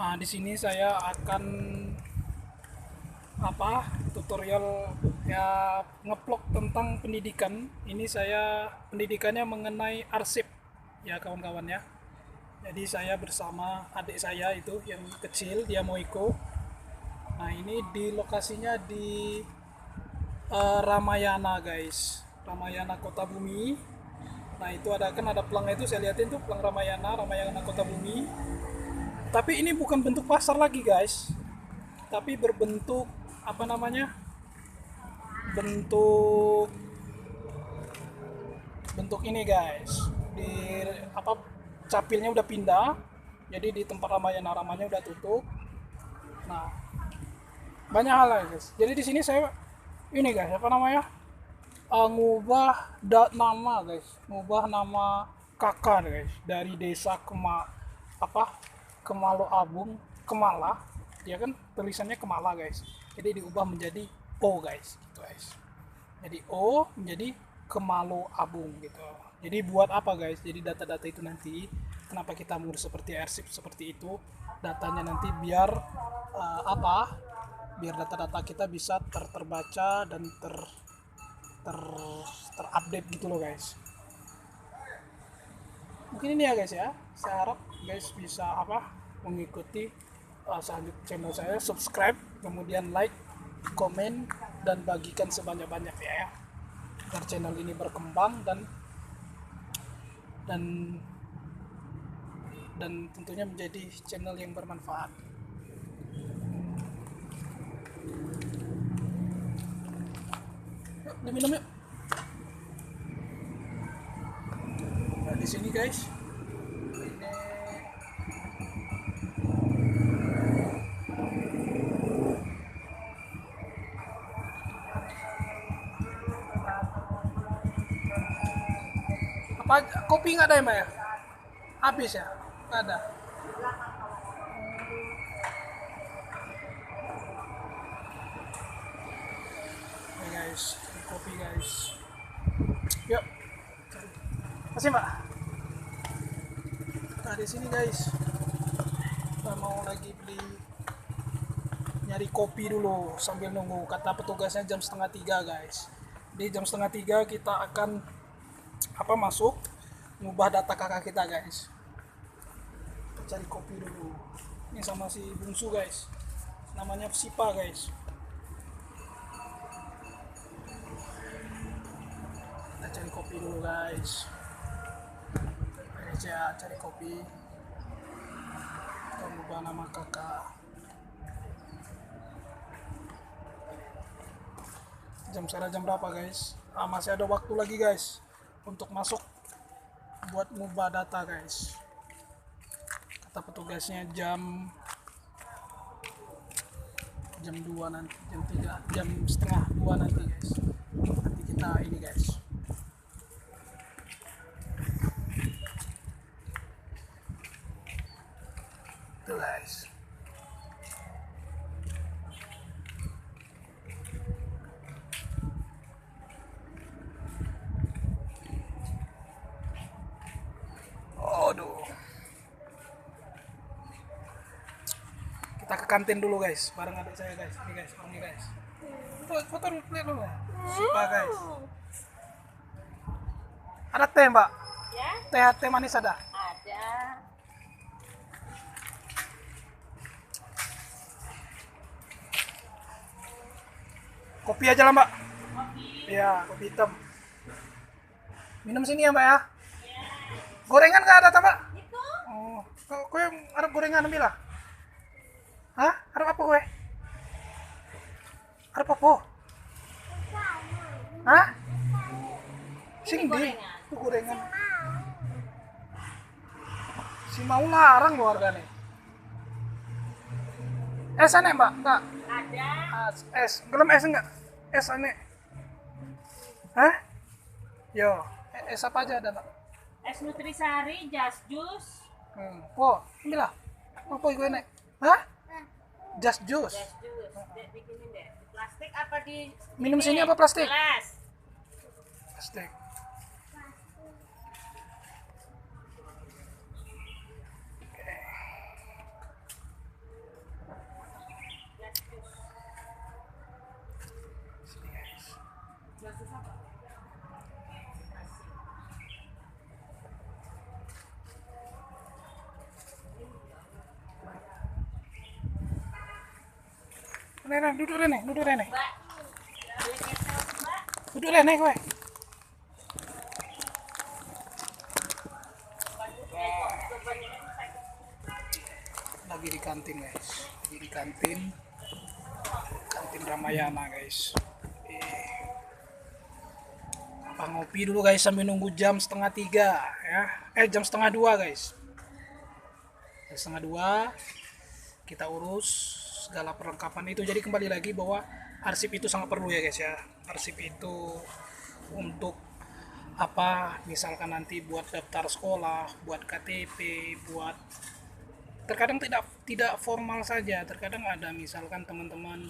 Di sini saya akan tutorial ya ngeplok tentang pendidikan. Ini saya pendidikannya mengenai arsip ya kawan-kawan ya. Jadi saya bersama adik saya itu yang kecil, dia mau ikut. Nah ini di lokasinya di Ramayana guys, Ramayana Kota Bumi. Nah itu ada pelangnya itu saya liatin tuh pelang Ramayana, Ramayana Kota Bumi. Tapi ini bukan bentuk pasar lagi guys, tapi berbentuk apa namanya, bentuk bentuk ini guys, di apa, capilnya udah pindah, jadi di tempat ramanya udah tutup. Nah banyak hal lah guys, jadi di sini saya ini guys apa namanya, ngubah nama guys, ngubah nama kakak guys dari desa apa Kemalo Abung, Kemala, dia kan tulisannya Kemala guys, jadi diubah menjadi O guys, gitu guys. Jadi O menjadi Kemalo Abung gitu. Jadi buat apa guys? Jadi data-data itu nanti kenapa kita mengurus seperti arsip seperti itu? Datanya nanti biar biar data-data kita bisa terbaca dan ter terupdate gitu loh guys. Mungkin ini ya guys ya. Saya harap guys bisa mengikuti selanjutnya channel saya, subscribe, kemudian like, komen, dan bagikan sebanyak-banyak ya, agar channel ini berkembang dan dan tentunya menjadi channel yang bermanfaat. Yuk, diminum yuk. Nah, di sini guys, ini apa, kopi nggak ada ya mbak ya? Habis ya? Nggak ada. Oke guys, ini kopi guys. Yuk, kasih mbak. Nah di sini guys, kita mau lagi beli, nyari kopi dulu sambil nunggu, kata petugasnya jam setengah tiga guys. Di jam setengah tiga kita akan masuk ngubah data kakak kita guys. Kita cari kopi dulu. Ini sama si bungsu guys, namanya Sipa guys. Kita cari kopi dulu guys. Aja cari kopi. Kita ubah nama kakak. Sekarang jam berapa guys? Masih ada waktu lagi guys untuk masuk buat ngubah data guys. Kata petugasnya jam 2 nanti, jam 3, jam setengah 2 nanti guys. Nanti kita ini guys. Tuh guys. Aduh. Kita ke kantin dulu guys, bareng adik saya guys. Ini guys, ini guys. Foto lihat dulu. Siapa guys? Ada teh mbak? Ya, Teh manis ada? ada. Kopi aja lah mbak. Kopi. Iya, kopi hitam. Minum sini ya mbak ya. Gorengan nggak ada tak mbak? Itu Oh, kau yang harap gorengan ambil lah. Hah? Harap apa kue? Harap apa? Hah? Sing di gorengan. itu gorengan. Si mau larang lo harganya. Es aneh mbak? Enggak. ada. Es. Gelem es enggak? Es aneh. Hah? Yo. Es apa aja ada mbak? Es Nutrisari, Just Juice. Oh, ambil lah. Apa gue nek? Hah? Just juice. Just Juice. Bikinin deh. Di plastik apa di Minum sini apa plastik? gelas? Plastik. Rene, duduk Rene, duduk Rene. Mbak, beli kecap, Mbak. Duduk Rene kowe. Lagi di kantin guys. Lagi di kantin. Kantin Ramayana guys. Apa ngopi dulu guys sambil nunggu jam 1:30 ya. Jam 1:30 guys. Jam 1:30 kita urus segala perlengkapan itu. Jadi kembali lagi bahwa arsip itu sangat perlu ya guys ya. Arsip itu untuk apa, misalkan nanti buat daftar sekolah, buat KTP, buat terkadang tidak formal saja, terkadang ada misalkan teman-teman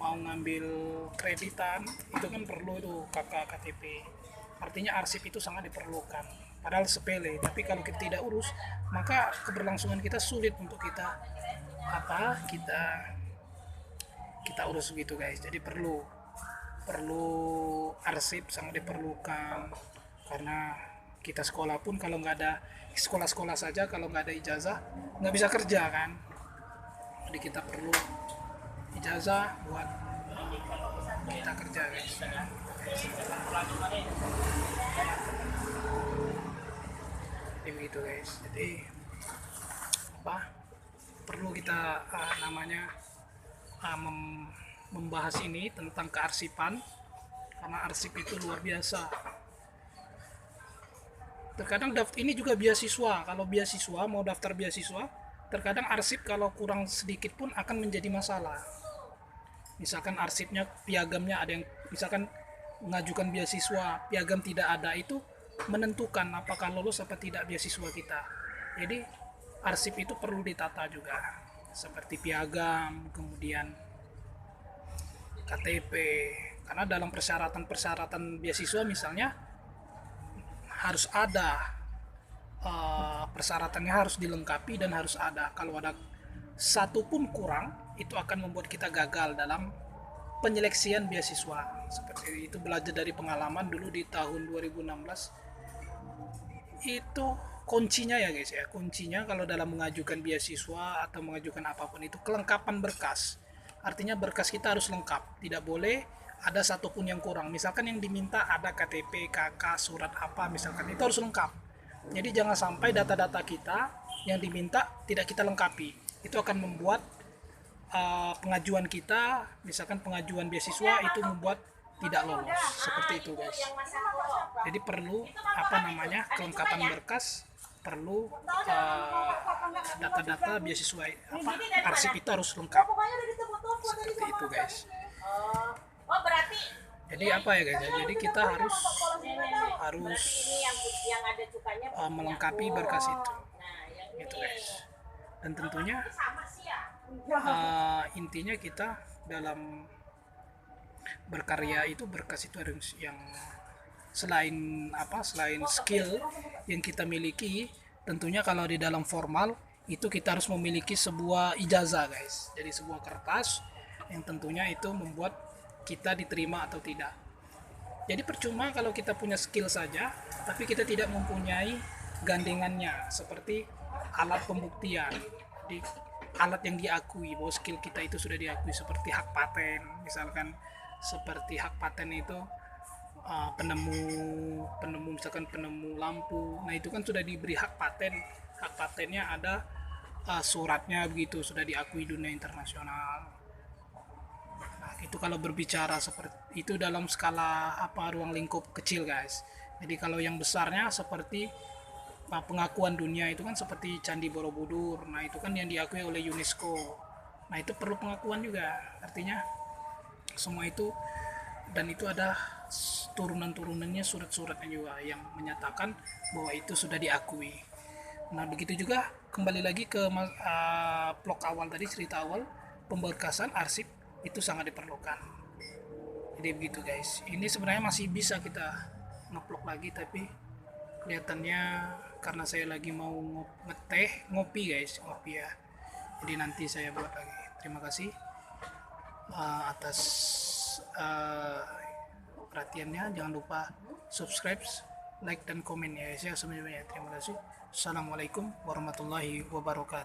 mau ngambil kreditan, itu kan perlu itu KK KTP. Artinya arsip itu sangat diperlukan, padahal sepele, tapi kalau kita tidak urus maka keberlangsungan kita sulit untuk kita kita urus gitu guys. Jadi perlu arsip, sangat diperlukan, karena kita sekolah pun kalau nggak ada sekolah saja, kalau nggak ada ijazah nggak bisa kerja kan. Jadi kita perlu ijazah buat kita kerja guys. Jadi begitu guys. Jadi perlu kita membahas ini tentang kearsipan, karena arsip itu luar biasa. Terkadang ini juga beasiswa, kalau beasiswa mau daftar beasiswa, terkadang arsip kalau kurang sedikit pun akan menjadi masalah. Misalkan arsipnya, piagamnya ada yang misalkan mengajukan beasiswa, piagam tidak ada, itu menentukan apakah lolos apa tidak beasiswa kita. Jadi arsip itu perlu ditata juga, seperti piagam, kemudian KTP, karena dalam persyaratan beasiswa misalnya harus ada persyaratannya, harus dilengkapi dan harus ada. Kalau ada satu pun kurang, itu akan membuat kita gagal dalam penyeleksian beasiswa. Seperti itu, belajar dari pengalaman dulu di tahun 2016. Itu kuncinya ya guys ya, kuncinya kalau dalam mengajukan beasiswa atau mengajukan apapun itu kelengkapan berkas. Artinya berkas kita harus lengkap, tidak boleh ada satupun yang kurang. Misalkan yang diminta ada KTP, KK, surat apa, misalkan itu harus lengkap. Jadi jangan sampai data-data kita yang diminta tidak kita lengkapi. Itu akan membuat pengajuan kita, misalkan pengajuan beasiswa itu membuat tidak lolos. Seperti itu guys. Jadi perlu kelengkapan berkas, perlu data-data beasiswa, arsip itu harus lengkap. Seperti itu guys. Oh berarti jadi ya guys ya, jadi kita harus yang ada cukanya melengkapi berkas itu gitu guys. Dan tentunya intinya kita dalam berkarya itu, berkas itu harus yang selain skill yang kita miliki, tentunya kalau di dalam formal itu kita harus memiliki sebuah ijazah guys. Jadi sebuah kertas yang tentunya itu membuat kita diterima atau tidak. Jadi percuma kalau kita punya skill saja tapi kita tidak mempunyai gandengannya, seperti alat pembuktian, alat yang diakui bahwa skill kita itu sudah diakui, seperti hak paten. Misalkan seperti hak paten itu penemu misalkan penemu lampu, nah itu kan sudah diberi hak paten. Hak patennya ada suratnya, begitu sudah diakui dunia internasional. Itu kalau berbicara seperti itu dalam skala ruang lingkup kecil guys. Jadi kalau yang besarnya seperti pengakuan dunia itu kan seperti Candi Borobudur, nah itu kan yang diakui oleh UNESCO. Nah itu perlu pengakuan juga, artinya semua itu, dan itu ada turunan-turunannya, surat-suratnya juga yang menyatakan bahwa itu sudah diakui. Nah begitu juga kembali lagi ke vlog awal tadi, cerita awal, pemberkasan arsip itu sangat diperlukan. Jadi begitu guys. Ini sebenarnya masih bisa kita ngeplok lagi, tapi kelihatannya karena saya lagi mau ngopi guys, ngopi ya. Jadi nanti saya buat lagi. Terima kasih atas perhatiannya. Jangan lupa subscribe, like dan komen ya guys ya. Semuanya terima kasih. Assalamualaikum warahmatullahi wabarakatuh.